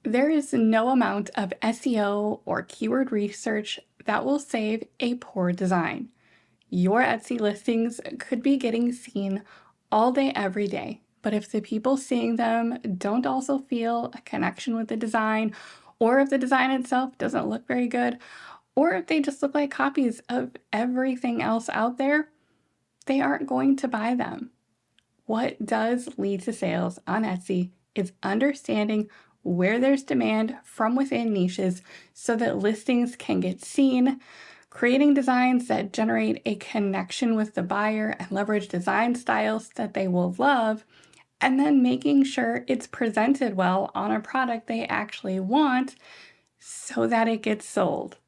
There is no amount of SEO or keyword research that will save a poor design. Your Etsy listings could be getting seen all day, every day, but if the people seeing them don't also feel a connection with the design, or if the design itself doesn't look very good, or if they just look like copies of everything else out there, they aren't going to buy them. What does lead to sales on Etsy is understanding where there's demand from within niches so that listings can get seen, creating designs that generate a connection with the buyer and leverage design styles that they will love, and then making sure it's presented well on a product they actually want so that it gets sold.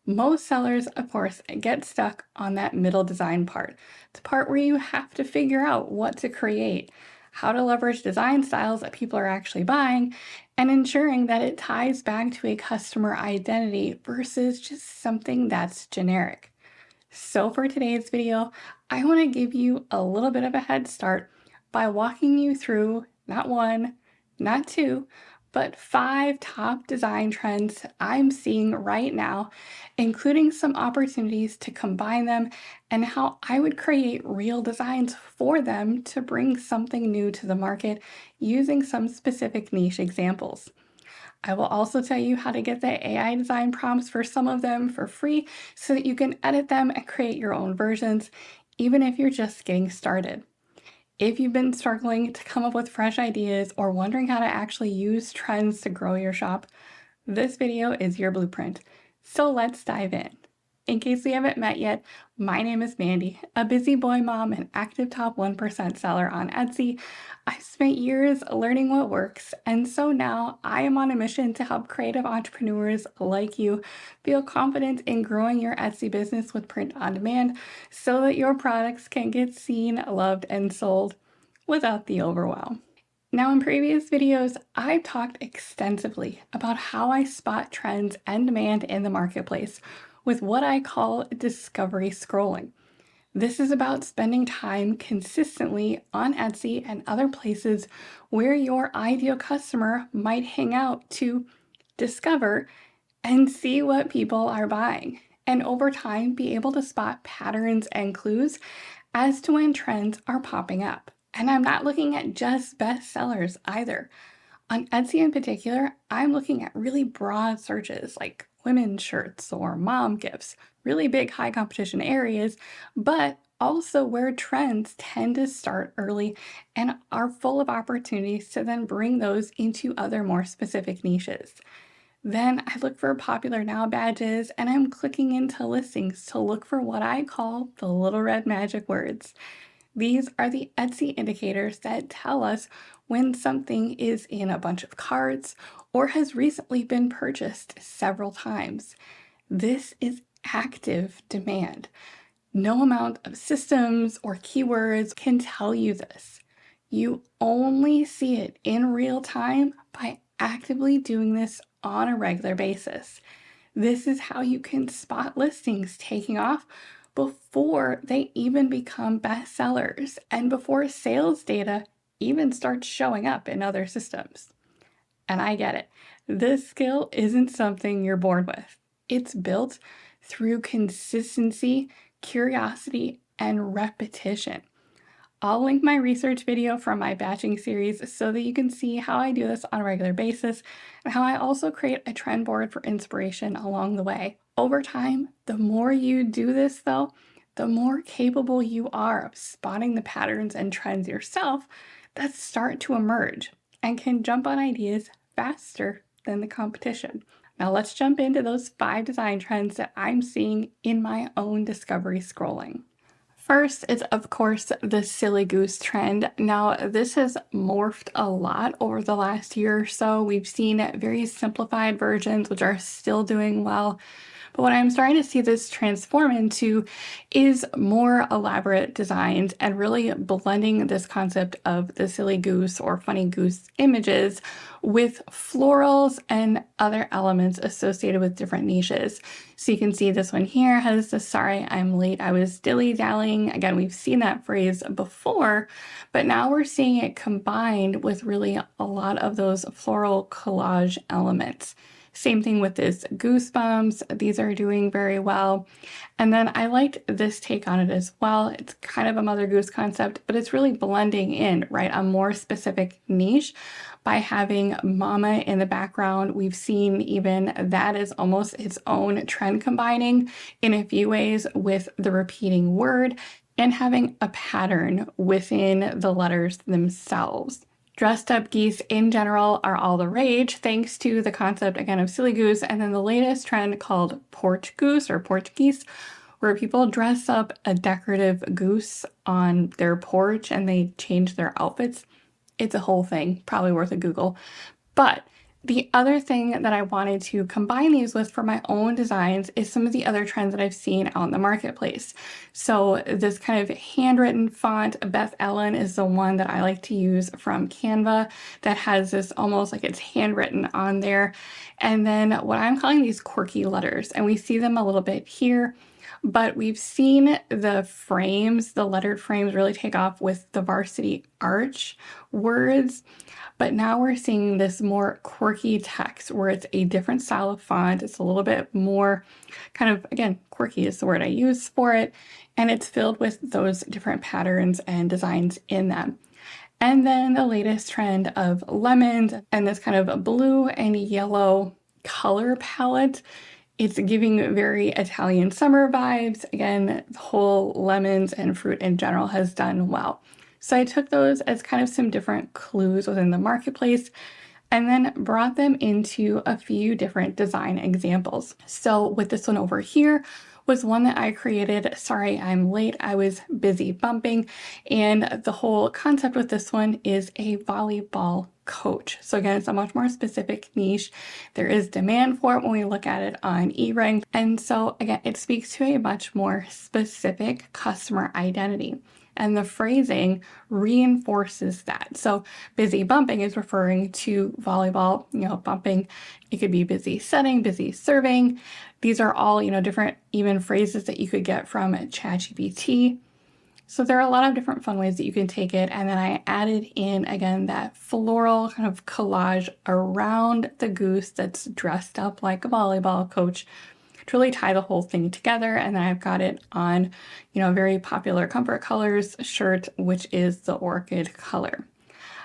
Most sellers, of course, get stuck on that middle design part, the part where you have to figure out what to create, how to leverage design styles that people are actually buying, and ensuring that it ties back to a customer identity versus just something that's generic. So for today's video, I want to give you a little bit of a head start by walking you through not one, not two, but 5 top design trends I'm seeing right now, including some opportunities to combine them and how I would create real designs for them to bring something new to the market using some specific niche examples. I will also tell you how to get the AI design prompts for some of them for free so that you can edit them and create your own versions, even if you're just getting started. If you've been struggling to come up with fresh ideas or wondering how to actually use trends to grow your shop, this video is your blueprint. So let's dive in. In case we haven't met yet, my name is Mandy, a busy boy mom and active top 1% seller on Etsy. I've spent years learning what works, and so now I am on a mission to help creative entrepreneurs like you feel confident in growing your Etsy business with print on demand so that your products can get seen, loved, and sold without the overwhelm. Now, in previous videos, I've talked extensively about how I spot trends and demand in the marketplace with what I call discovery scrolling. This is about spending time consistently on Etsy and other places where your ideal customer might hang out to discover and see what people are buying, and over time be able to spot patterns and clues as to when trends are popping up. And I'm not looking at just bestsellers either. On Etsy in particular, I'm looking at really broad searches like women's shirts or mom gifts, really big high competition areas, but also where trends tend to start early and are full of opportunities to then bring those into other more specific niches. Then I look for popular now badges and I'm clicking into listings to look for what I call the little red magic words. These are the Etsy indicators that tell us when something is in a bunch of carts or has recently been purchased several times. This is active demand. No amount of systems or keywords can tell you this. You only see it in real time by actively doing this on a regular basis. This is how you can spot listings taking off before they even become bestsellers and before sales data even starts showing up in other systems. And I get it. This skill isn't something you're born with. It's built through consistency, curiosity, and repetition. I'll link my research video from my batching series so that you can see how I do this on a regular basis and how I also create a trend board for inspiration along the way. Over time, the more you do this though, the more capable you are of spotting the patterns and trends yourself that start to emerge and can jump on ideas faster than the competition. Now let's jump into those 5 design trends that I'm seeing in my own discovery scrolling. First is, of course, the silly goose trend. Now, this has morphed a lot over the last year or so. We've seen very simplified versions, which are still doing well. But what I'm starting to see this transform into is more elaborate designs and really blending this concept of the silly goose or funny goose images with florals and other elements associated with different niches. So you can see this one here has the "sorry, I'm late, I was dilly-dallying." Again, we've seen that phrase before, but now we're seeing it combined with really a lot of those floral collage elements. Same thing with this goosebumps. These are doing very well. And then I liked this take on it as well. It's kind of a Mother Goose concept, but it's really blending in, right, a more specific niche by having mama in the background. We've seen even that is almost its own trend, combining in a few ways with the repeating word and having a pattern within the letters themselves. Dressed up geese in general are all the rage, thanks to the concept, again, of silly goose, and then the latest trend called porch goose or Portuguese, where people dress up a decorative goose on their porch and they change their outfits. It's a whole thing, probably worth a Google. But the other thing that I wanted to combine these with for my own designs is some of the other trends that I've seen out in the marketplace. So this kind of handwritten font, Bestselling, is the one that I like to use from Canva that has this almost like it's handwritten on there. And then what I'm calling these quirky letters, and we see them a little bit here, but we've seen the frames, the lettered frames, really take off with the varsity arch words. But now we're seeing this more quirky text where it's a different style of font. It's a little bit more kind of, again, quirky is the word I use for it. And it's filled with those different patterns and designs in them. And then the latest trend of lemons and this kind of blue and yellow color palette. It's giving very Italian summer vibes. Again, the whole lemons and fruit in general has done well. So I took those as kind of some different clues within the marketplace and then brought them into a few different design examples. So with this one over here was one that I created. Sorry, I'm late, I was busy bumping. And the whole concept with this one is a volleyball coach. So again, it's a much more specific niche. There is demand for it when we look at it on eRank. And so again, it speaks to a much more specific customer identity. And the phrasing reinforces that. So busy bumping is referring to volleyball, bumping. It could be busy setting, busy serving. These are all, different even phrases that you could get from ChatGPT. So there are a lot of different fun ways that you can take it. And then I added in, again, that floral kind of collage around the goose that's dressed up like a volleyball coach to really tie the whole thing together. And then I've got it on, very popular Comfort Colors shirt, which is the orchid color.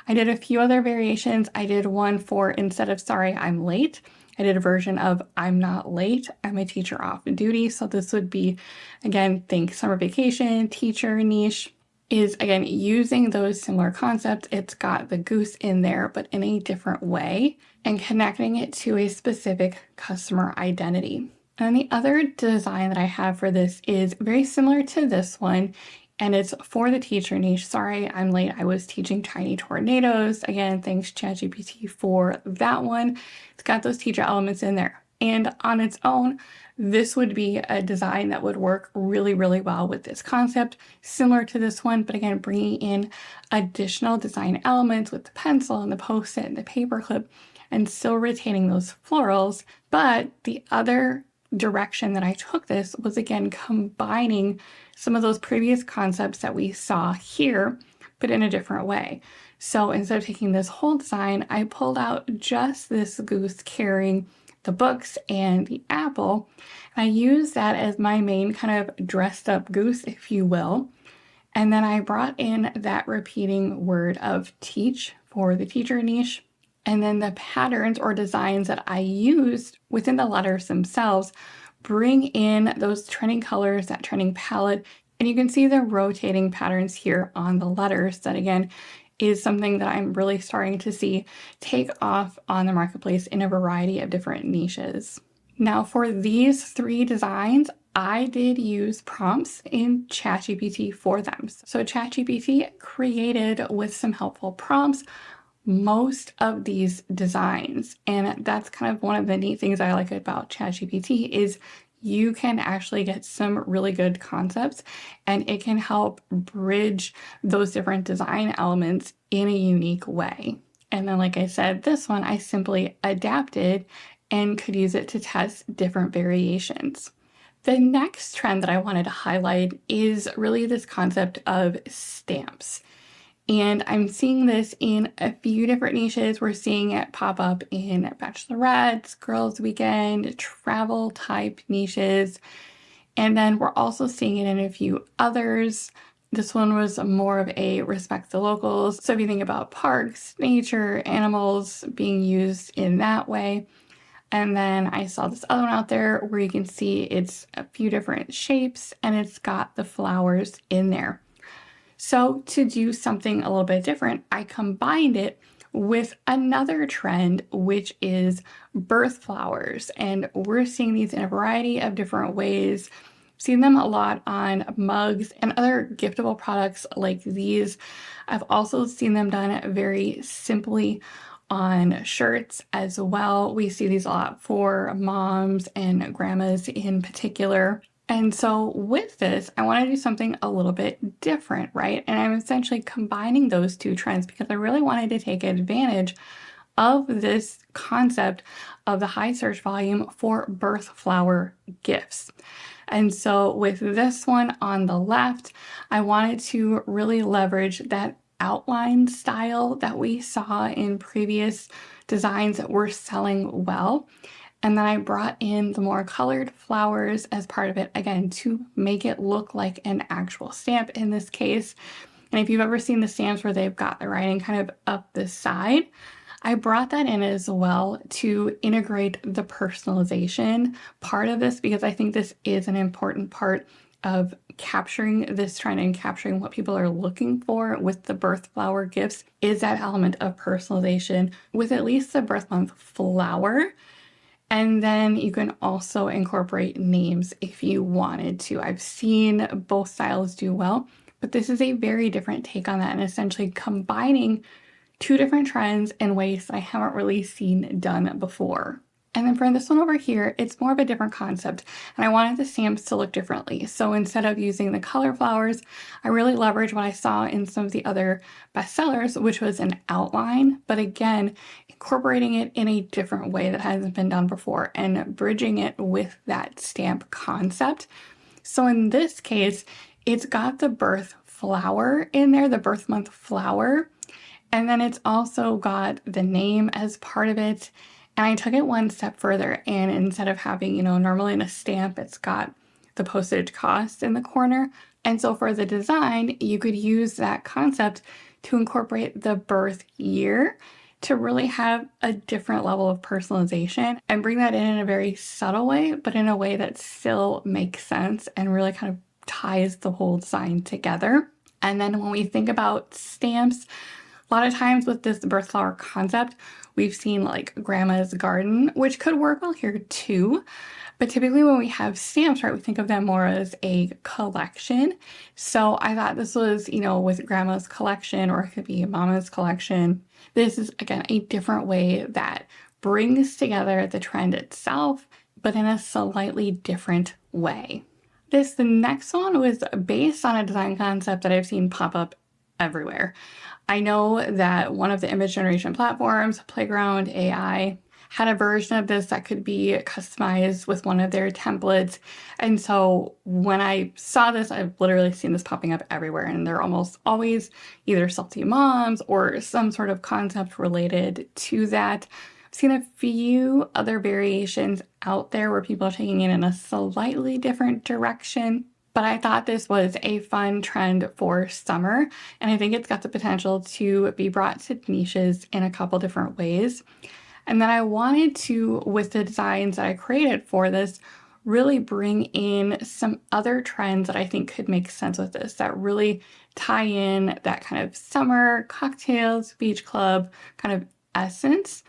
I did a few other variations. I did one for, instead of "sorry, I'm late," I did a version of "I'm not late, I'm a teacher off duty." So this would be, again, think summer vacation, teacher niche, is again using those similar concepts. It's got the goose in there, but in a different way, and connecting it to a specific customer identity. And the other design that I have for this is very similar to this one, and it's for the teacher niche. Sorry, I'm late, I was teaching tiny tornadoes. Again, thanks ChatGPT for that one. It's got those teacher elements in there. And on its own, this would be a design that would work really, really well with this concept, similar to this one, but again, bringing in additional design elements with the pencil and the Post-it and the paperclip, and still retaining those florals. But the other direction that I took this was, again, combining some of those previous concepts that we saw here, but in a different way. So instead of taking this whole design, I pulled out just this goose carrying the books and the apple. And I used that as my main kind of dressed up goose, if you will. And then I brought in that repeating word of teach for the teacher niche. And then the patterns or designs that I used within the letters themselves bring in those trending colors, that trending palette. And you can see the rotating patterns here on the letters that, again, is something that I'm really starting to see take off on the marketplace in a variety of different niches. Now for these 3 designs, I did use prompts in ChatGPT for them. So ChatGPT created with some helpful prompts most of these designs. And that's kind of one of the neat things I like about ChatGPT is you can actually get some really good concepts, and it can help bridge those different design elements in a unique way. And then, like I said, this one I simply adapted and could use it to test different variations. The next trend that I wanted to highlight is really this concept of stamps. And I'm seeing this in a few different niches. We're seeing it pop up in bachelorettes, girls' weekend, travel type niches. And then we're also seeing it in a few others. This one was more of a respect the locals. So if you think about parks, nature, animals being used in that way. And then I saw this other one out there where you can see it's a few different shapes and it's got the flowers in there. So to do something a little bit different, I combined it with another trend, which is birth flowers. And we're seeing these in a variety of different ways. Seen them a lot on mugs and other giftable products like these. I've also seen them done very simply on shirts as well. We see these a lot for moms and grandmas in particular. And so with this, I want to do something a little bit different, right? And I'm essentially combining those two trends because I really wanted to take advantage of this concept of the high search volume for birth flower gifts. And so with this one on the left, I wanted to really leverage that outline style that we saw in previous designs that were selling well. And then I brought in the more colored flowers as part of it, again, to make it look like an actual stamp in this case. And if you've ever seen the stamps where they've got the writing kind of up the side, I brought that in as well to integrate the personalization part of this because I think this is an important part of capturing this trend and capturing what people are looking for with the birth flower gifts is that element of personalization with at least the birth month flower. And then you can also incorporate names if you wanted to. I've seen both styles do well, but this is a very different take on that and essentially combining two different trends in ways that I haven't really seen done before. And then for this one over here, it's more of a different concept, and I wanted the stamps to look differently. So instead of using the color flowers, I really leveraged what I saw in some of the other bestsellers, which was an outline, but again, incorporating it in a different way that hasn't been done before and bridging it with that stamp concept. So in this case, it's got the birth flower in there, the birth month flower, and then it's also got the name as part of it. And I took it one step further, and instead of having, normally in a stamp, it's got the postage cost in the corner. And so for the design, you could use that concept to incorporate the birth year to really have a different level of personalization and bring that in a very subtle way, but in a way that still makes sense and really kind of ties the whole design together. And then when we think about stamps, a lot of times with this birth flower concept, we've seen like grandma's garden, which could work well here too. But typically when we have stamps, right, we think of them more as a collection. So I thought this was, with grandma's collection, or it could be mama's collection. This is, again, a different way that brings together the trend itself, but in a slightly different way. The next one was based on a design concept that I've seen pop up everywhere. I know that one of the image generation platforms, Playground AI, had a version of this that could be customized with one of their templates. And so when I saw this, I've literally seen this popping up everywhere, and they're almost always either salty moms or some sort of concept related to that. I've seen a few other variations out there where people are taking it in a slightly different direction. But I thought this was a fun trend for summer, and I think it's got the potential to be brought to niches in a couple different ways. And then I wanted to, with the designs that I created for this, really bring in some other trends that I think could make sense with this, that really tie in that kind of summer cocktails, beach club kind of essence.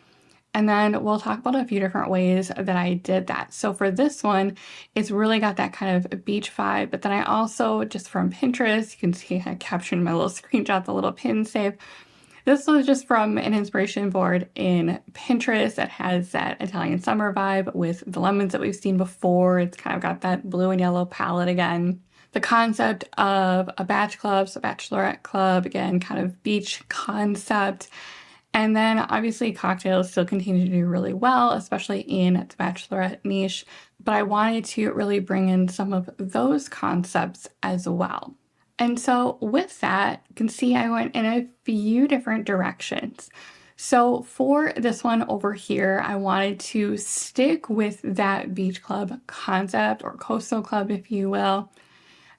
And then we'll talk about a few different ways that I did that. So for this one, it's really got that kind of beach vibe, but then I also, just from Pinterest, you can see I captured my little screenshot, the little pin save, This was just from an inspiration board in Pinterest that has that Italian summer vibe with the lemons that we've seen before. It's kind of got that blue and yellow palette again. The concept of a batch club, so bachelorette club, again, kind of beach concept. And then obviously cocktails still continue to do really well, especially in the bachelorette niche. But I wanted to really bring in some of those concepts as well. And so with that, you can see I went in a few different directions. So for this one over here, I wanted to stick with that beach club concept, or coastal club, if you will,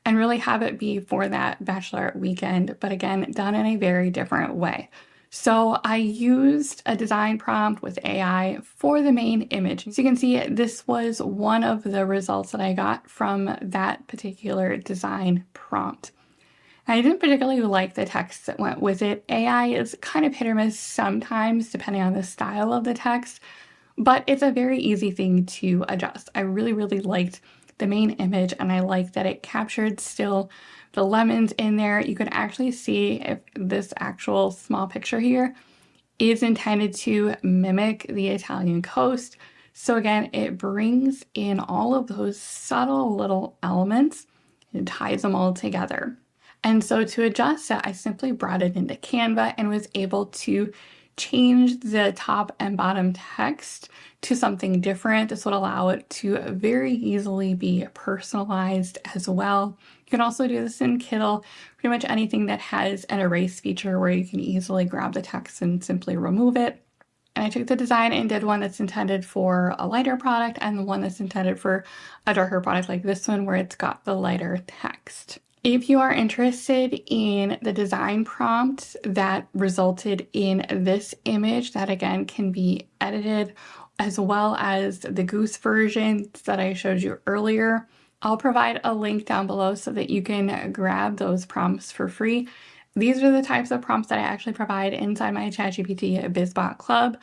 and really have it be for that bachelorette weekend, but again, done in a very different way. So I used a design prompt with AI for the main image. So you can see this was one of the results that I got from that particular design prompt. I didn't particularly like the text that went with it. AI is kind of hit or miss sometimes depending on the style of the text, but it's a very easy thing to adjust. I really, really liked the main image, and I like that it captured still the lemons in there. You can actually see if this actual small picture here is intended to mimic the Italian coast. So again, it brings in all of those subtle little elements and ties them all together. And so to adjust that, I simply brought it into Canva and was able to change the top and bottom text to something different. This would allow it to very easily be personalized as well. You can also do this in Kindle, pretty much anything that has an erase feature where you can easily grab the text and simply remove it. And I took the design and did one that's intended for a lighter product and one that's intended for a darker product like this one where it's got the lighter text. If you are interested in the design prompt that resulted in this image, that again can be edited, as well as the Goose version that I showed you earlier, I'll provide a link down below so that you can grab those prompts for free. These are the types of prompts that I actually provide inside my ChatGPT BizBot Club,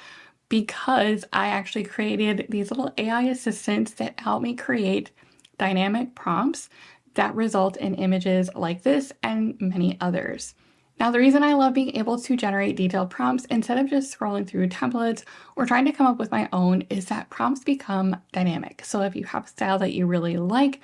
because I actually created these little AI assistants that help me create dynamic prompts that result in images like this and many others. Now, the reason I love being able to generate detailed prompts instead of just scrolling through templates or trying to come up with my own is that prompts become dynamic. So if you have a style that you really like,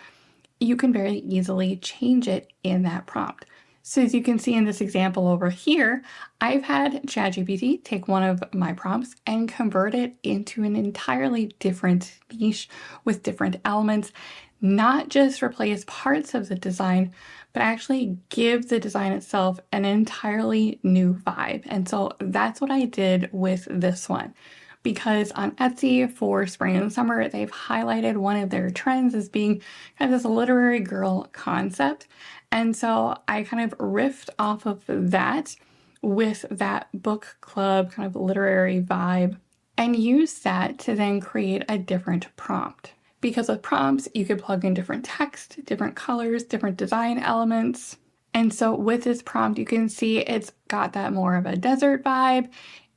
you can very easily change it in that prompt. So as you can see in this example over here, I've had ChatGPT take one of my prompts and convert it into an entirely different niche with different elements, not just replace parts of the design, but actually give the design itself an entirely new vibe. And so that's what I did with this one. Because on Etsy for spring and summer, they've highlighted one of their trends as being kind of this literary girl concept. And so I kind of riffed off of that with that book club kind of literary vibe and used that to then create a different prompt. Because with prompts, you could plug in different text, different colors, different design elements. And so with this prompt, you can see it's got that more of a desert vibe.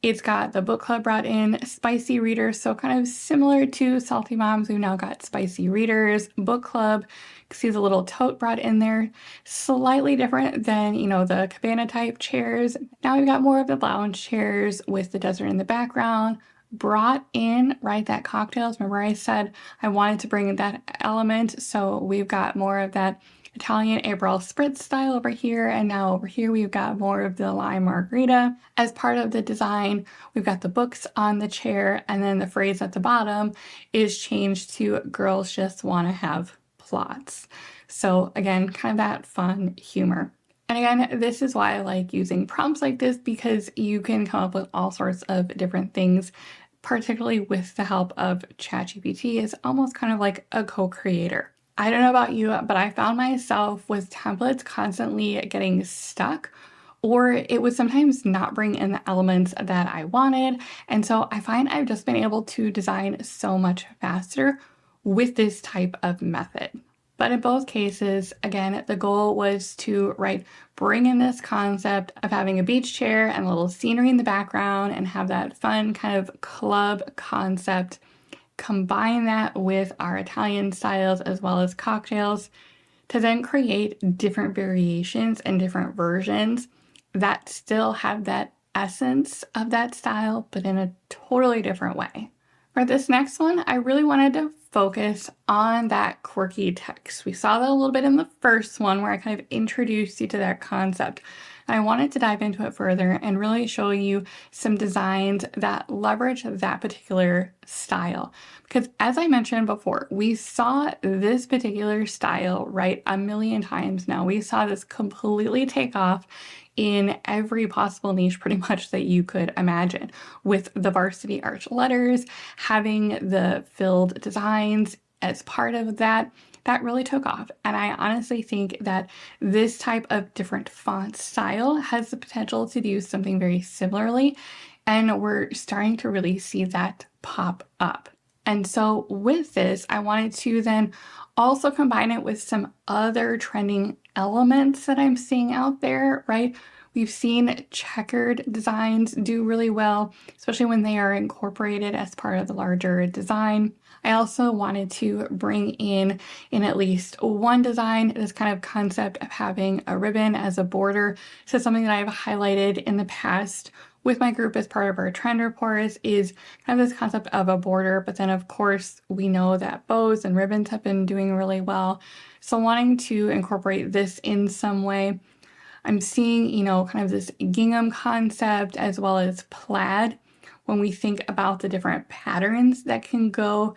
It's got the book club brought in, spicy readers, so kind of similar to Salty Moms. We've now got spicy readers, book club. You can see the little tote brought in there, slightly different than, the cabana type chairs. Now we've got more of the lounge chairs with the desert in the background. Brought in, right, that cocktails. Remember I said I wanted to bring that element, so we've got more of that Italian Aperol Spritz style over here, and now over here we've got more of the lime margarita. As part of the design, we've got the books on the chair, and then the phrase at the bottom is changed to "Girls just want to have plots." So again, kind of that fun humor. And again, this is why I like using prompts like this, because you can come up with all sorts of different things, particularly with the help of ChatGPT. It's almost kind of like a co-creator. I don't know about you, but I found myself with templates constantly getting stuck, or it would sometimes not bring in the elements that I wanted. And so I find I've just been able to design so much faster with this type of method. But in both cases, again, the goal was to, bring in this concept of having a beach chair and a little scenery in the background and have that fun kind of club concept. Combine that with our Italian styles as well as cocktails to then create different variations and different versions that still have that essence of that style, but in a totally different way. For this next one, I really wanted to focus on that quirky text. We saw that a little bit in the first one where I kind of introduced you to that concept. And I wanted to dive into it further and really show you some designs that leverage that particular style. Because as I mentioned before, we saw this particular style, right, a million times now. We saw this completely take off in every possible niche pretty much that you could imagine, with the varsity arch letters, having the filled designs as part of that. That really took off. And I honestly think that this type of different font style has the potential to do something very similarly. And we're starting to really see that pop up. And so with this, I wanted to then also combine it with some other trending elements that I'm seeing out there, right? We've seen checkered designs do really well, especially when they are incorporated as part of the larger design. I also wanted to bring in at least one design, this kind of concept of having a ribbon as a border. So something that I've highlighted in the past with my group as part of our trend reports is kind of this concept of a border, but then of course we know that bows and ribbons have been doing really well. So wanting to incorporate this in some way. I'm seeing, kind of this gingham concept as well as plaid when we think about the different patterns that can go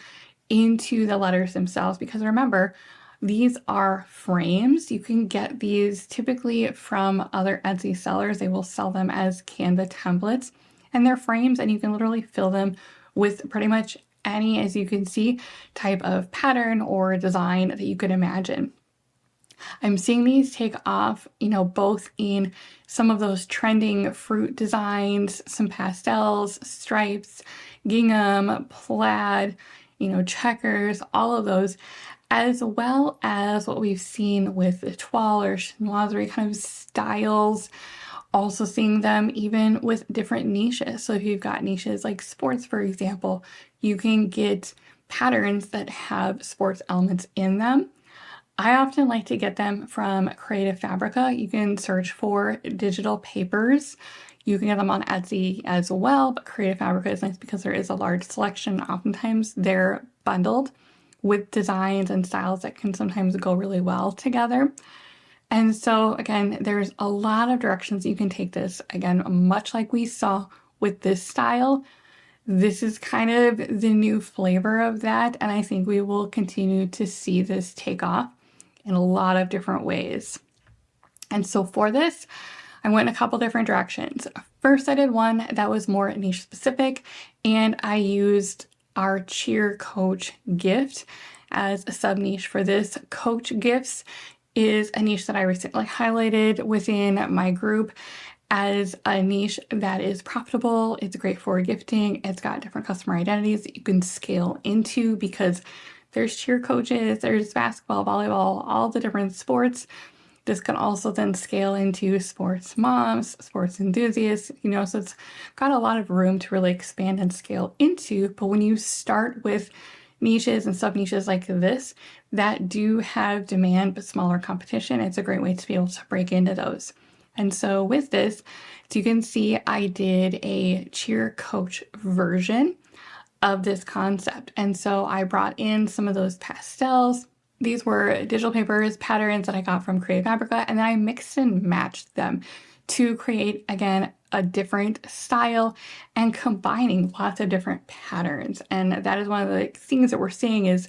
into the letters themselves. Because remember, these are frames. You can get these typically from other Etsy sellers. They will sell them as Canva templates, and they're frames, and you can literally fill them with pretty much any, as you can see, type of pattern or design that you could imagine. I'm seeing these take off, both in some of those trending fruit designs, some pastels, stripes, gingham, plaid, checkers, all of those, as well as what we've seen with the toile or chinoiserie kind of styles. Also seeing them even with different niches. So if you've got niches like sports, for example, you can get patterns that have sports elements in them. I often like to get them from Creative Fabrica. You can search for digital papers. You can get them on Etsy as well, but Creative Fabrica is nice because there is a large selection. Oftentimes they're bundled with designs and styles that can sometimes go really well together. And so again, there's a lot of directions you can take this. Again, much like we saw with this style, this is kind of the new flavor of that. And I think we will continue to see this take off in a lot of different ways. And so for this, I went in a couple different directions. First, I did one that was more niche specific, and I used our Cheer Coach gift as a sub niche for this. Coach gifts is a niche that I recently highlighted within my group as a niche that is profitable. It's great for gifting. It's got different customer identities that you can scale into because there's cheer coaches, there's basketball, volleyball, all the different sports. This can also then scale into sports moms, sports enthusiasts, so it's got a lot of room to really expand and scale into. But when you start with niches and sub niches like this that do have demand but smaller competition, it's a great way to be able to break into those. And so with this, as you can see, I did a cheer coach version of this concept. And so I brought in some of those pastels. These were digital papers, patterns that I got from Creative Fabrica, and then I mixed and matched them to create, again, a different style and combining lots of different patterns. And that is one of the things that we're seeing is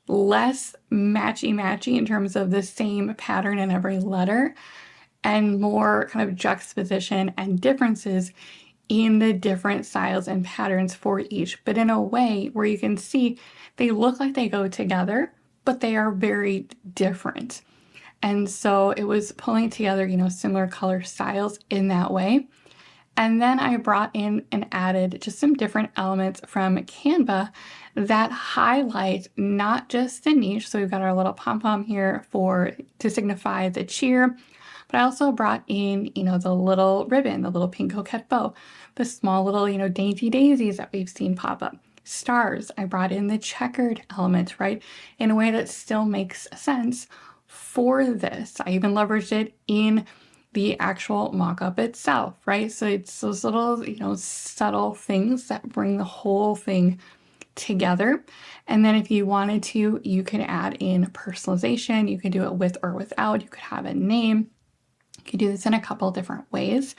less matchy-matchy in terms of the same pattern in every letter and more kind of juxtaposition and differences in the different styles and patterns for each, but in a way where you can see they look like they go together, but they are very different. And so it was pulling together, similar color styles in that way. And then I brought in and added just some different elements from Canva that highlight not just the niche. So we've got our little pom-pom here to signify the cheer, but I also brought in, the little ribbon, the little pink coquette bow, the small little, dainty daisies that we've seen pop up. Stars, I brought in the checkered element, right? In a way that still makes sense for this. I even leveraged it in the actual mock-up itself, right? So it's those little, subtle things that bring the whole thing together. And then if you wanted to, you could add in personalization. You could do it with or without. You could have a name. You could do this in a couple different ways.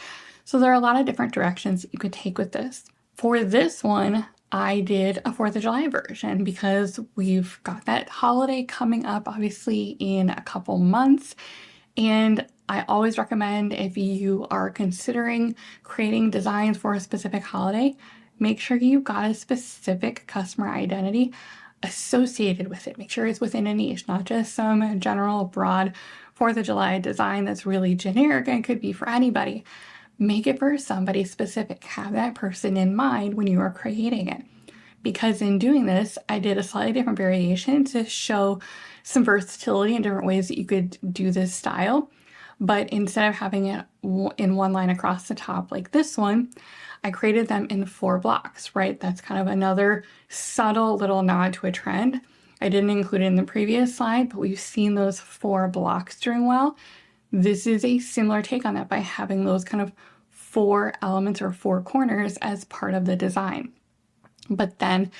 So there are a lot of different directions that you could take with this. For this one, I did a 4th of July version because we've got that holiday coming up, obviously, in a couple months. And I always recommend, if you are considering creating designs for a specific holiday, make sure you've got a specific customer identity associated with it. Make sure it's within a niche, not just some general broad 4th of July design that's really generic and could be for anybody. Make it for somebody specific. Have that person in mind when you are creating it. Because in doing this, I did a slightly different variation to show some versatility in different ways that you could do this style. But instead of having it in one line across the top like this one, I created them in 4 blocks, right? That's kind of another subtle little nod to a trend. I didn't include it in the previous slide, but we've seen those 4 blocks doing well. This is a similar take on that by having those kind of 4 elements or 4 corners as part of the design. But then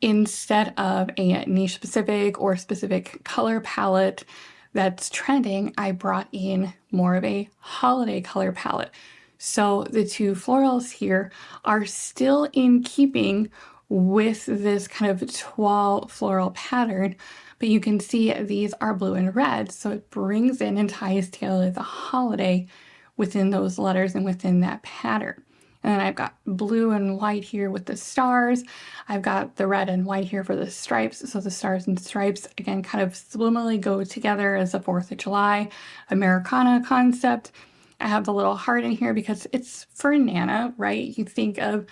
instead of a niche specific or specific color palette that's trending, I brought in more of a holiday color palette. So the 2 florals here are still in keeping with this kind of toile floral pattern, but you can see these are blue and red. So it brings in and ties together the holiday within those letters and within that pattern. And then I've got blue and white here with the stars. I've got the red and white here for the stripes. So the stars and stripes, again, kind of subliminally go together as a 4th of July Americana concept. I have the little heart in here because it's for Nana, right? You think of,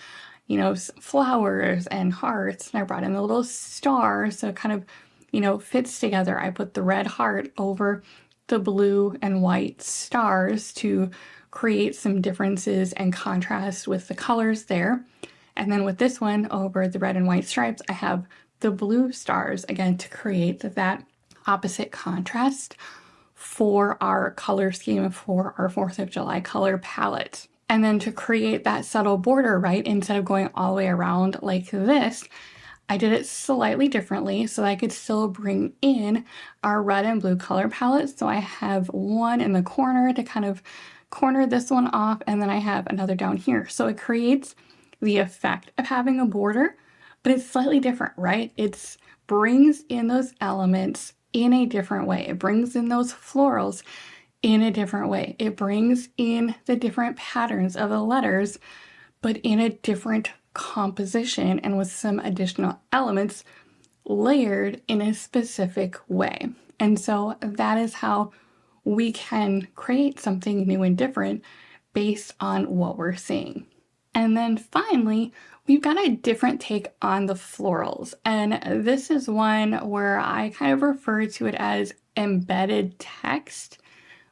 flowers and hearts. And I brought in the little star, so it kind of, fits together. I put the red heart over the blue and white stars to create some differences and contrast with the colors there. And then with this one over the red and white stripes, I have the blue stars again to create that opposite contrast for our color scheme for our 4th of July color palette. And then to create that subtle border, right, instead of going all the way around like this, I did it slightly differently so I could still bring in our red and blue color palette. So I have one in the corner to kind of corner this one off, and then I have another down here. So it creates the effect of having a border, but it's slightly different, right? It brings in those elements in a different way. It brings in those florals in a different way. It brings in the different patterns of the letters, but in a different composition and with some additional elements layered in a specific way. And so that is how we can create something new and different based on what we're seeing. And then finally, we've got a different take on the florals. And this is one where I kind of refer to it as embedded text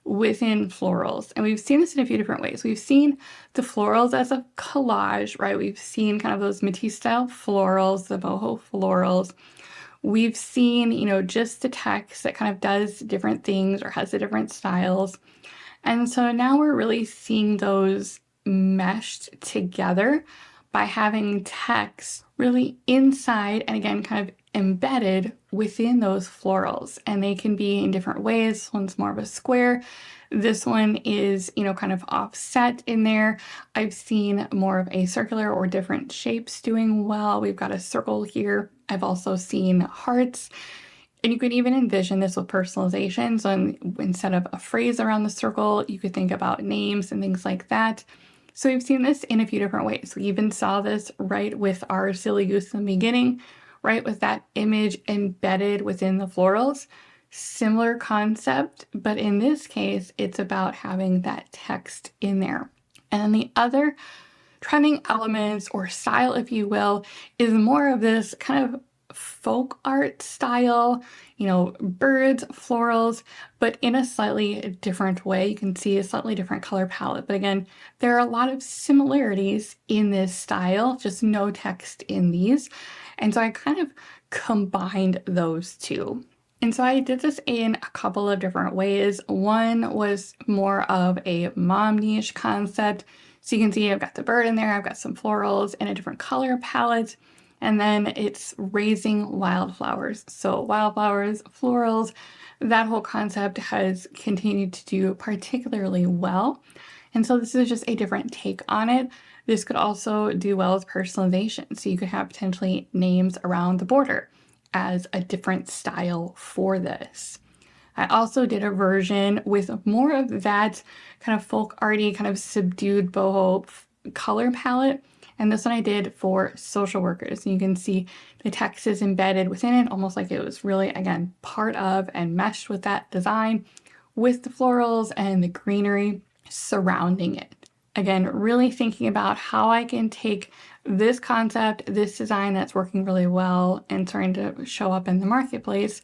within florals. And we've seen this in a few different ways. We've seen the florals as a collage, right? We've seen kind of those Matisse style florals, the boho florals. We've seen, just the text that kind of does different things or has the different styles. And so now we're really seeing those meshed together by having text really inside and again, kind of embedded within those florals. And they can be in different ways. This one's more of a square. This one is, kind of offset in there. I've seen more of a circular or different shapes doing well. We've got a circle here. I've also seen hearts. And you could even envision this with personalization. So instead of a phrase around the circle, you could think about names and things like that. So we've seen this in a few different ways. We even saw this right with our silly goose in the beginning, right, with that image embedded within the florals. Similar concept, but in this case, it's about having that text in there. And then the other trending elements or style, if you will, is more of this kind of folk art style, birds, florals, but in a slightly different way. You can see a slightly different color palette. But again, there are a lot of similarities in this style, just no text in these. And so I kind of combined those two. And so I did this in a couple of different ways. One was more of a mom niche concept. So you can see I've got the bird in there, I've got some florals in a different color palette, and then it's raising wildflowers. So wildflowers, florals, that whole concept has continued to do particularly well. And so this is just a different take on it. This could also do well as personalization. So you could have potentially names around the border as a different style for this. I also did a version with more of that kind of folk arty, kind of subdued boho color palette. And this one I did for social workers. And you can see the text is embedded within it, almost like it was really, again, part of and meshed with that design with the florals and the greenery surrounding it. Again, really thinking about how I can take this concept, this design that's working really well and starting to show up in the marketplace,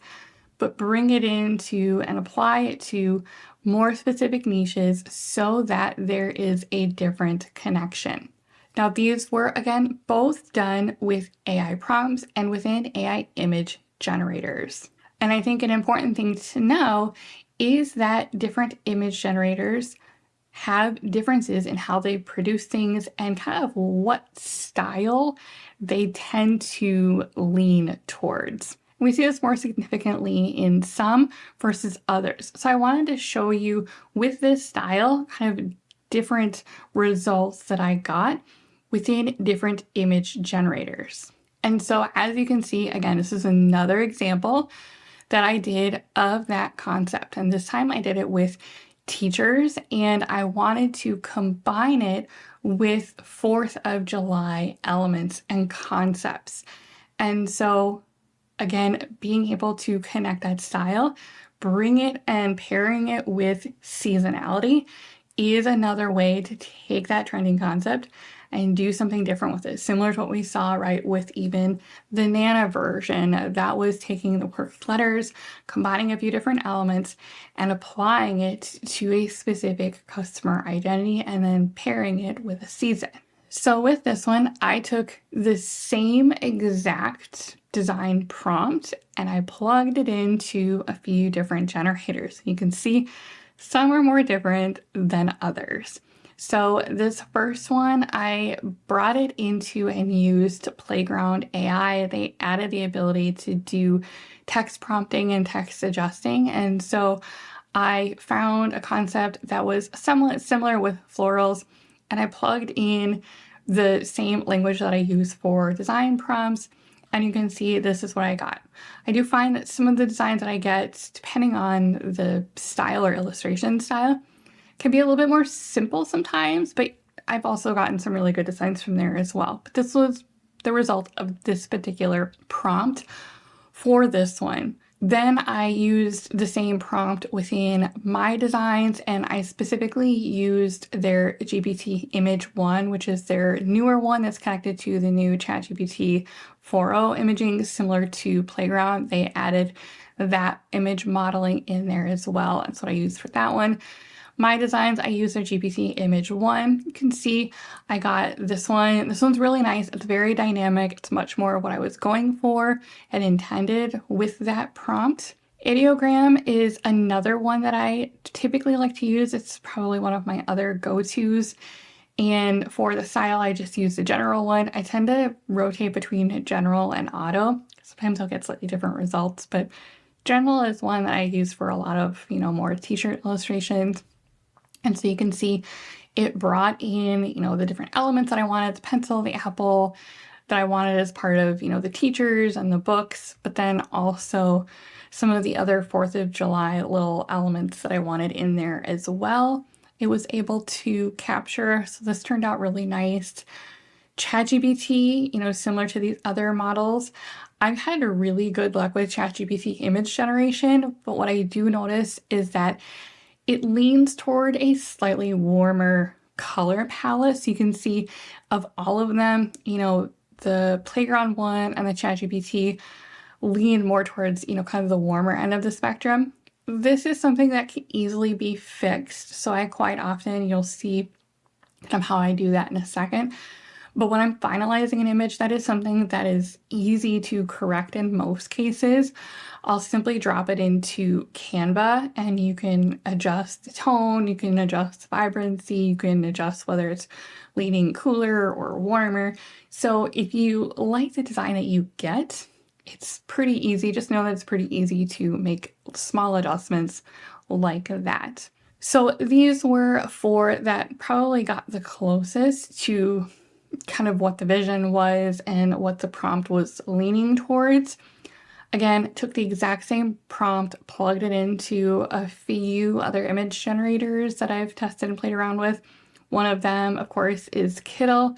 but bring it into and apply it to more specific niches so that there is a different connection. Now, these were, again, both done with AI prompts and within AI image generators. And I think an important thing to know is that different image generators have differences in how they produce things and kind of what style they tend to lean towards. We see this more significantly in some versus others. So I wanted to show you with this style kind of different results that I got within different image generators. And so as you can see, again, this is another example that I did of that concept. And this time I did it with teachers, and I wanted to combine it with 4th of July elements and concepts. And so again, being able to connect that style, bring it and pairing it with seasonality is another way to take that trending concept and do something different with it. Similar to what we saw, right, with even the Nana version. That was taking the quirky letters, combining a few different elements, and applying it to a specific customer identity, and then pairing it with a season. So with this one, I took the same exact design prompt and I plugged it into a few different generators. You can see some are more different than others. So this first one, I brought it into and used Playground AI. They added the ability to do text prompting and text adjusting. And so I found a concept that was somewhat similar with florals, and I plugged in the same language that I use for design prompts. And you can see this is what I got. I do find that some of the designs that I get, depending on the style or illustration style, can be a little bit more simple sometimes, but I've also gotten some really good designs from there as well. But this was the result of this particular prompt for this one. Then I used the same prompt within my designs, and I specifically used their GPT Image 1, which is their newer one that's connected to the new ChatGPT 4.0 imaging, similar to Playground. They added that image modeling in there as well. That's what I used for that one. My designs, I use their GPT Image 1. You can see I got this one. This one's really nice. It's very dynamic. It's much more what I was going for and intended with that prompt. Ideogram is another one that I typically like to use. It's probably one of my other go-tos. And for the style, I just use the general one. I tend to rotate between general and auto. Sometimes I'll get slightly different results, but general is one that I use for a lot of, more t-shirt illustrations. And so you can see it brought in, the different elements that I wanted, the pencil, the apple, that I wanted as part of, the teachers and the books, but then also some of the other 4th of July little elements that I wanted in there as well. It was able to capture, so this turned out really nice. ChatGPT, similar to these other models, I've had really good luck with ChatGPT image generation, but what I do notice is that it leans toward a slightly warmer color palette. So you can see of all of them, the Playground one and the ChatGPT lean more towards, kind of the warmer end of the spectrum. This is something that can easily be fixed. So I quite often, you'll see kind of how I do that in a second. But when I'm finalizing an image, that is something that is easy to correct in most cases. I'll simply drop it into Canva and you can adjust the tone, you can adjust vibrancy, you can adjust whether it's leaning cooler or warmer. So if you like the design that you get, it's pretty easy. Just know that it's pretty easy to make small adjustments like that. So these were 4 that probably got the closest to kind of what the vision was and what the prompt was leaning towards. Again, took the exact same prompt, plugged it into a few other image generators that I've tested and played around with. One of them, of course, is Kittl.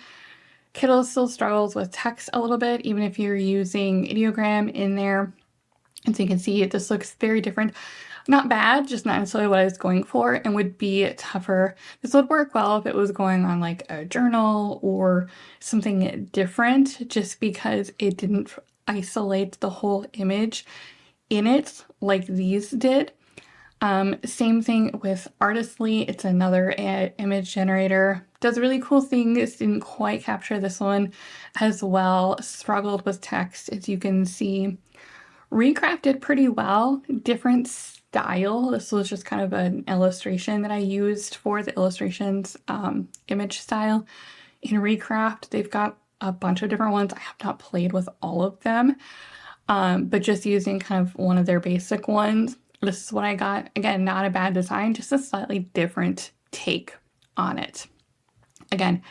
Kittl still struggles with text a little bit, even if you're using ideogram in there. And so you can see this looks very different. Not bad, just not necessarily what I was going for, and would be tougher. This would work well if it was going on like a journal or something different, just because it didn't isolate the whole image in it like these did. Same thing with Artistly. It's another image generator. Does really cool things. Didn't quite capture this one as well. Struggled with text, as you can see. Recrafted pretty well. Different style. This was just kind of an illustration that I used for the illustrations image style. In Recraft, they've got a bunch of different ones. I have not played with all of them, but just using kind of one of their basic ones. This is what I got. Again, not a bad design, just a slightly different take on it. Again,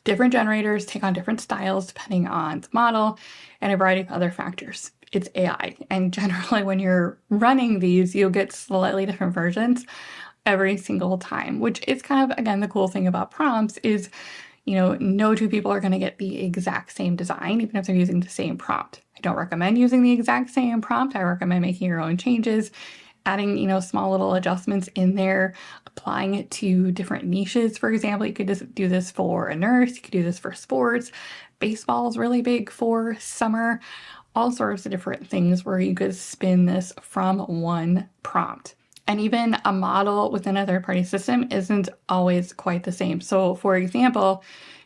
different generators take on different styles depending on the model and a variety of other factors. It's AI, and generally when you're running these, you'll get slightly different versions every single time, which is kind of, again, the cool thing about prompts is, you know, no 2 people are going to get the exact same design, even if they're using the same prompt. I don't recommend using the exact same prompt. I recommend making your own changes, adding, you know, small little adjustments in there, applying it to different niches. For example, you could just do this for a nurse, you could do this for sports. Baseball is really big for summer. All sorts of different things where you could spin this from one prompt. And even a model within a third-party system isn't always quite the same. So for example,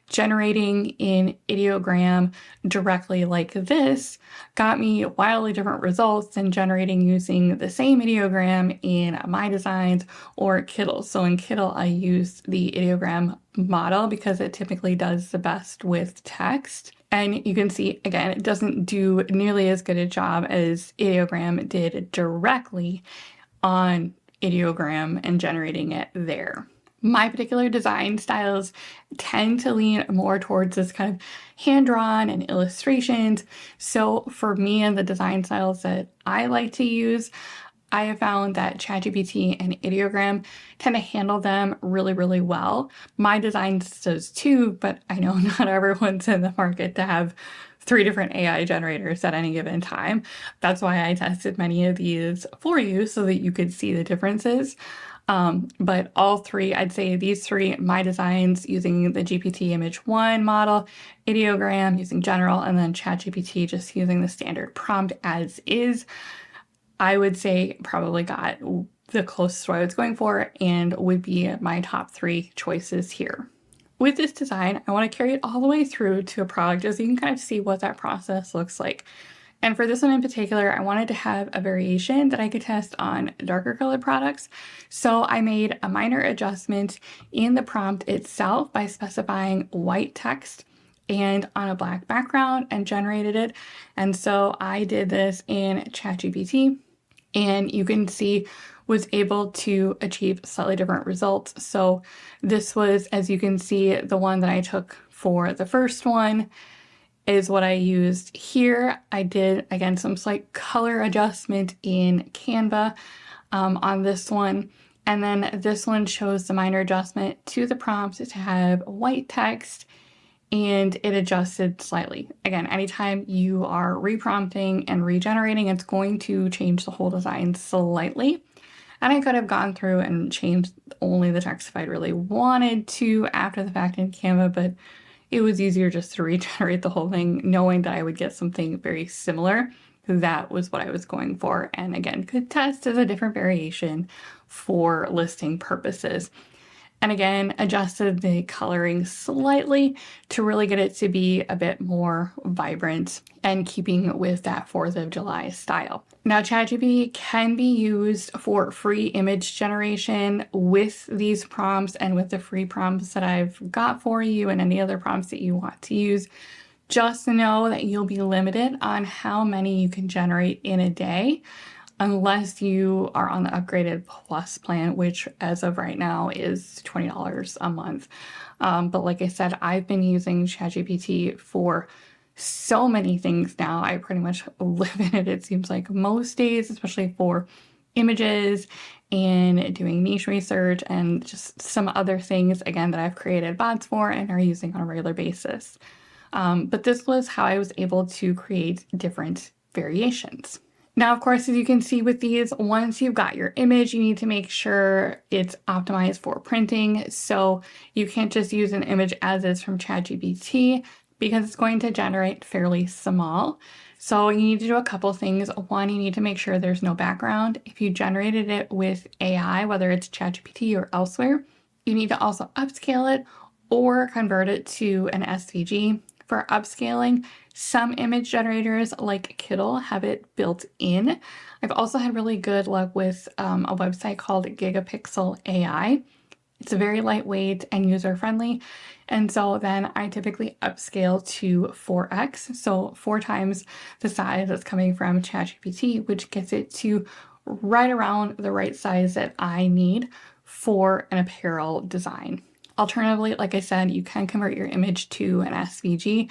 generating in ideogram directly like this got me wildly different results than generating using the same ideogram in My Designs or Kittl. So in Kittl, I used the ideogram model because it typically does the best with text. And you can see, again, it doesn't do nearly as good a job as ideogram did directly on ideogram and generating it there. My particular design styles tend to lean more towards this kind of hand-drawn and illustrations. So for me and the design styles that I like to use, I have found that ChatGPT and ideogram tend to handle them really, really well. My Designs does too, but I know not everyone's in the market to have 3 different AI generators at any given time. That's why I tested many of these for you so that you could see the differences. But all 3, I'd say these 3, My Designs using the GPT Image 1 model, ideogram using general, and then ChatGPT just using the standard prompt as is, I would say probably got the closest to what I was going for and would be my top 3 choices here. With this design, I want to carry it all the way through to a product just so you can kind of see what that process looks like. And for this one in particular, I wanted to have a variation that I could test on darker colored products. So I made a minor adjustment in the prompt itself by specifying white text and on a black background and generated it. And so I did this in ChatGPT, and you can see was able to achieve slightly different results. So this was, as you can see, the one that I took for the first one is what I used here. I did, again, some slight color adjustment in Canva on this one. And then this one shows the minor adjustment to the prompt to have white text, and it adjusted slightly. Again, anytime you are reprompting and regenerating, it's going to change the whole design slightly. And I could have gone through and changed only the text if I'd really wanted to after the fact in Canva, but it was easier just to regenerate the whole thing, knowing that I would get something very similar. That was what I was going for. And again, could test as a different variation for listing purposes. And again, adjusted the coloring slightly to really get it to be a bit more vibrant and keeping with that 4th of July style. Now, ChatGPT can be used for free image generation with these prompts and with the free prompts that I've got for you and any other prompts that you want to use. Just know that you'll be limited on how many you can generate in a day, unless you are on the upgraded plus plan, which as of right now is $20 a month. But like I said, I've been using ChatGPT for so many things now. I pretty much live in it, it seems like, most days, especially for images and doing niche research and just some other things, again, that I've created bots for and are using on a regular basis. But this was how I was able to create different variations. Now, of course, as you can see with these, once you've got your image, you need to make sure it's optimized for printing. So you can't just use an image as is from ChatGPT because it's going to generate fairly small. So you need to do a couple things. One, you need to make sure there's no background. If you generated it with AI, whether it's ChatGPT or elsewhere, you need to also upscale it or convert it to an SVG. For upscaling, some image generators like Kindle have it built in. I've also had really good luck with a website called Gigapixel AI. It's very lightweight and user-friendly. And so then I typically upscale to 4x, so 4 times the size that's coming from ChatGPT, which gets it to right around the right size that I need for an apparel design. Alternatively, like I said, you can convert your image to an SVG.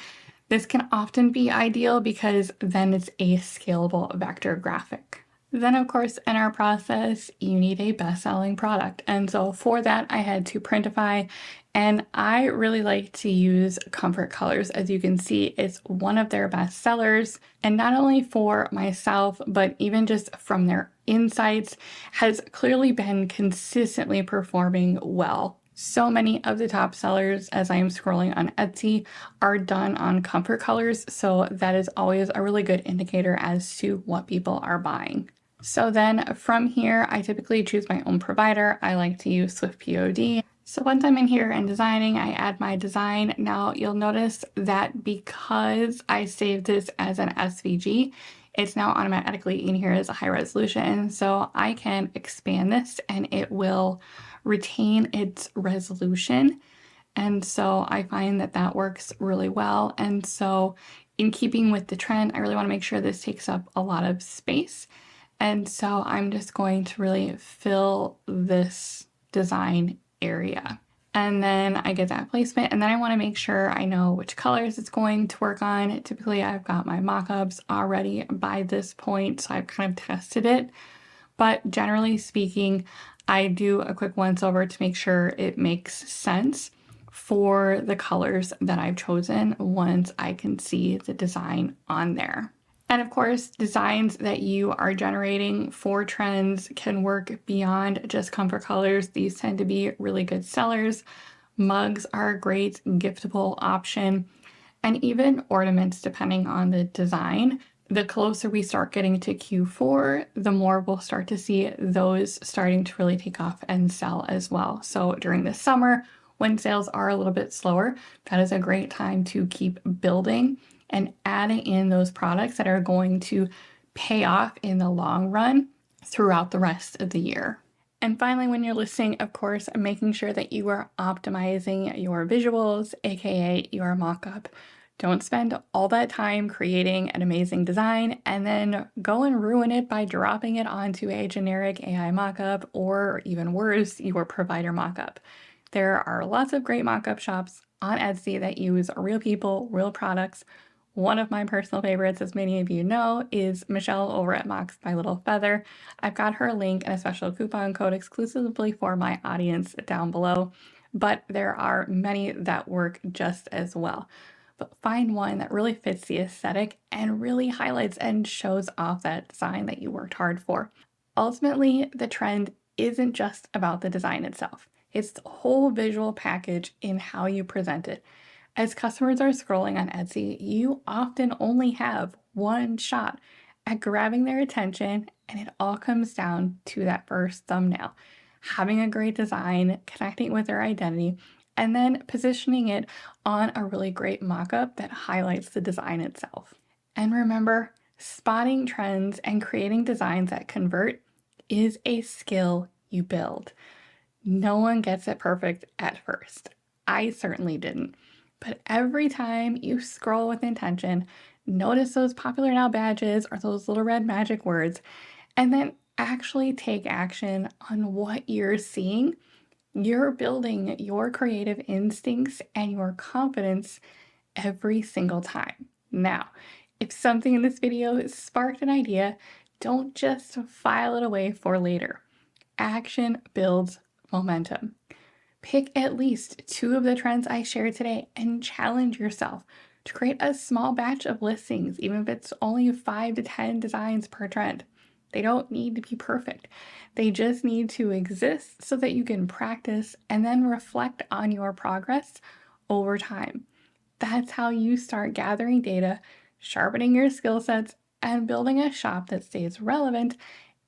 This can often be ideal because then it's a scalable vector graphic. Then, of course, in our process, you need a best-selling product. And so for that, I had to Printify, and I really like to use Comfort Colors. As you can see, it's one of their best sellers, and not only for myself, but even just from their insights, has clearly been consistently performing well. So many of the top sellers, as I am scrolling on Etsy, are done on Comfort Colors, so that is always a really good indicator as to what people are buying. So then from here, I typically choose my own provider. I like to use SwiftPOD. So once I'm in here and designing, I add my design. Now you'll notice that because I saved this as an SVG, it's now automatically in here as a high resolution. So I can expand this and it will retain its resolution. And so I find that that works really well. And so in keeping with the trend, I really want to make sure this takes up a lot of space. And so I'm just going to really fill this design area. And then I get that placement, and then I want to make sure I know which colors it's going to work on. Typically, I've got my mockups already by this point, so I've kind of tested it. But generally speaking, I do a quick once over to make sure it makes sense for the colors that I've chosen once I can see the design on there. And of course, designs that you are generating for trends can work beyond just Comfort Colors. These tend to be really good sellers. Mugs are a great giftable option, and even ornaments depending on the design. The closer we start getting to Q4, the more we'll start to see those starting to really take off and sell as well. So during the summer, when sales are a little bit slower, that is a great time to keep building and adding in those products that are going to pay off in the long run throughout the rest of the year. And finally, when you're listing, of course, making sure that you are optimizing your visuals, aka your mockup. Don't spend all that time creating an amazing design and then go and ruin it by dropping it onto a generic AI mockup, or even worse, your provider mockup. There are lots of great mockup shops on Etsy that use real people, real products. One of my personal favorites, as many of you know, is Michelle over at Mocks by Little Feather. I've got her link and a special coupon code exclusively for my audience down below, but there are many that work just as well. But find one that really fits the aesthetic and really highlights and shows off that design that you worked hard for. Ultimately, the trend isn't just about the design itself. It's the whole visual package in how you present it. As customers are scrolling on Etsy, you often only have one shot at grabbing their attention, and it all comes down to that first thumbnail. having a great design, connecting with their identity, and then positioning it on a really great mockup that highlights the design itself. And remember, spotting trends and creating designs that convert is a skill you build. No one gets it perfect at first. I certainly didn't. But every time you scroll with intention, notice those popular now badges or those little red magic words, and then actually take action on what you're seeing, you're building your creative instincts and your confidence every single time. Now, if something in this video sparked an idea, don't just file it away for later. Action builds momentum. Pick at least 2 of the trends I shared today and challenge yourself to create a small batch of listings, even if it's only 5 to 10 designs per trend. They don't need to be perfect. They just need to exist so that you can practice and then reflect on your progress over time. That's how you start gathering data, sharpening your skill sets, and building a shop that stays relevant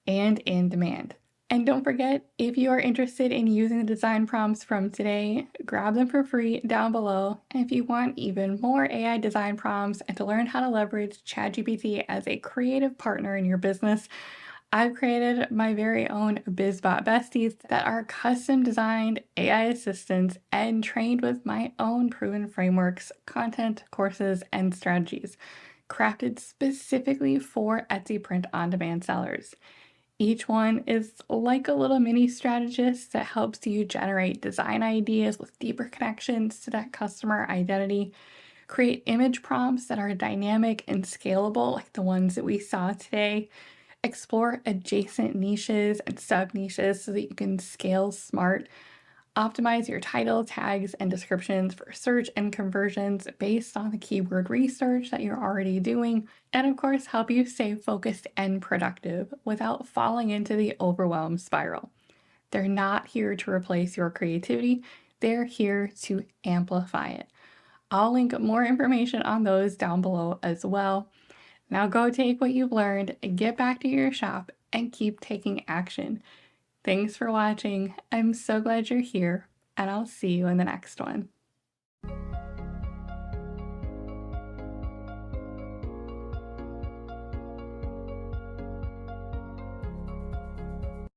and in demand. And don't forget, if you are interested in using the design prompts from today, grab them for free down below. And if you want even more AI design prompts and to learn how to leverage ChatGPT as a creative partner in your business, I've created my very own BizBot besties that are custom designed AI assistants and trained with my own proven frameworks, content, courses, and strategies, crafted specifically for Etsy print on demand sellers. Each one is like a little mini strategist that helps you generate design ideas with deeper connections to that customer identity, create image prompts that are dynamic and scalable, like the ones that we saw today, explore adjacent niches and sub niches so that you can scale smart, optimize your title, tags, and descriptions for search and conversions based on the keyword research that you're already doing, and of course, help you stay focused and productive without falling into the overwhelm spiral. They're not here to replace your creativity, they're here to amplify it. I'll link more information on those down below as well. Now go take what you've learned, get back to your shop, and keep taking action. Thanks for watching. I'm so glad you're here, and I'll see you in the next one.